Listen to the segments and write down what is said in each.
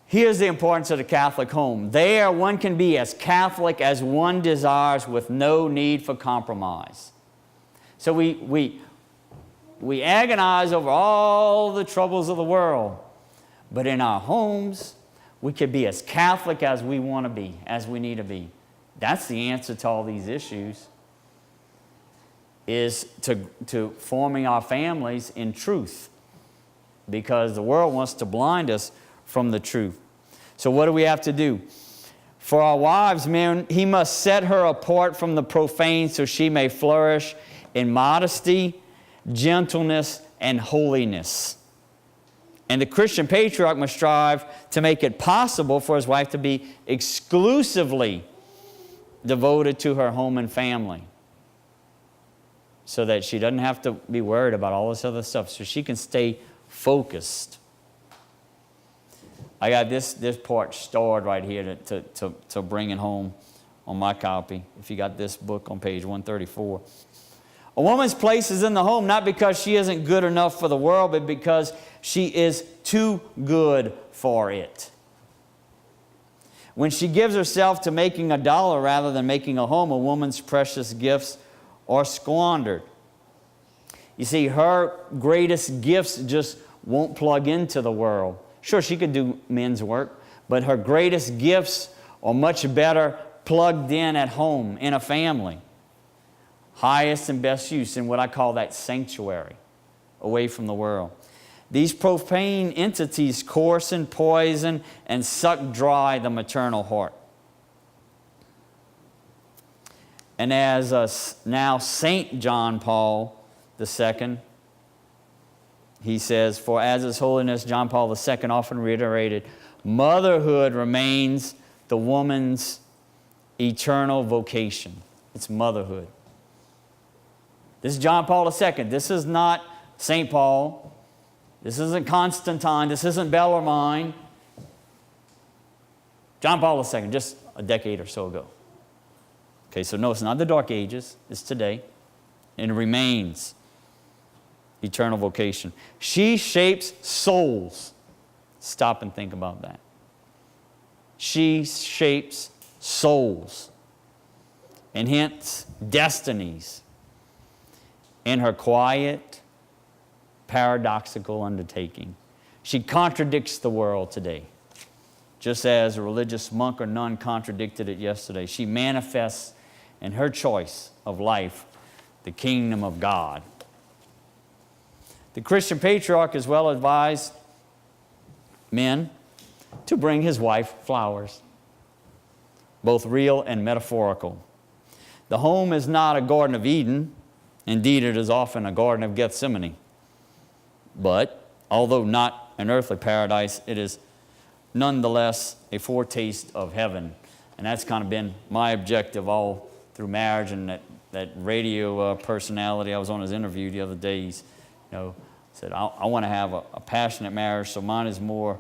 Here's the importance of the Catholic home. There, one can be as Catholic as one desires with no need for compromise. So we agonize over all the troubles of the world, but in our homes, we can be as Catholic as we want to be, as we need to be. That's the answer to all these issues, is to forming our families in truth, because the world wants to blind us from the truth. So what do we have to do? For our wives, men, he must set her apart from the profane so she may flourish in modesty, gentleness, and holiness. And the Christian patriarch must strive to make it possible for his wife to be exclusively devoted to her home and family, so that she doesn't have to be worried about all this other stuff, so she can stay focused. I got this part stored right here to bring it home on my copy, if you got this book on page 134. A woman's place is in the home not because she isn't good enough for the world, but because she is too good for it. When she gives herself to making $1 rather than making a home, a woman's precious gifts are squandered. You see, her greatest gifts just won't plug into the world. Sure, she could do men's work, but her greatest gifts are much better plugged in at home, in a family. Highest and best use in what I call that sanctuary, away from the world. These profane entities coarsen, poison, and suck dry the maternal heart. And as now Saint John Paul II, he says, for as His Holiness John Paul II often reiterated, motherhood remains the woman's eternal vocation. It's motherhood. This is John Paul II. This is not St. Paul. This isn't Constantine. This isn't Bellarmine. John Paul II, just a decade or so ago. Okay, so no, it's not the Dark Ages. It's today. And it remains eternal vocation. She shapes souls. Stop and think about that. She shapes souls, and hence destinies, in her quiet, paradoxical undertaking. She contradicts the world today, just as a religious monk or nun contradicted it yesterday. She manifests in her choice of life the kingdom of God. The Christian patriarch as well advised men to bring his wife flowers, both real and metaphorical. The home is not a Garden of Eden. Indeed, it is often a Garden of Gethsemane. But, although not an earthly paradise, it is nonetheless a foretaste of heaven. And that's kind of been my objective all through marriage, and that radio personality I was on his interview the other day. He's, said, I want to have a passionate marriage, so mine is more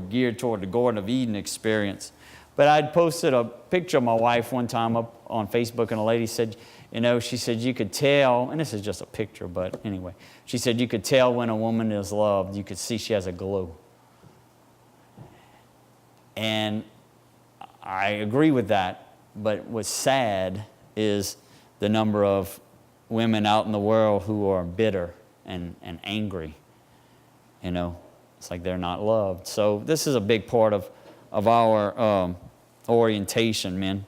geared toward the Garden of Eden experience. But I'd posted a picture of my wife one time up on Facebook, and a lady said, she said you could tell, and this is just a picture, but anyway, she said you could tell when a woman is loved. You could see she has a glow. And I agree with that, but what's sad is the number of women out in the world who are bitter and angry. It's like they're not loved. So this is a big part of our orientation, men.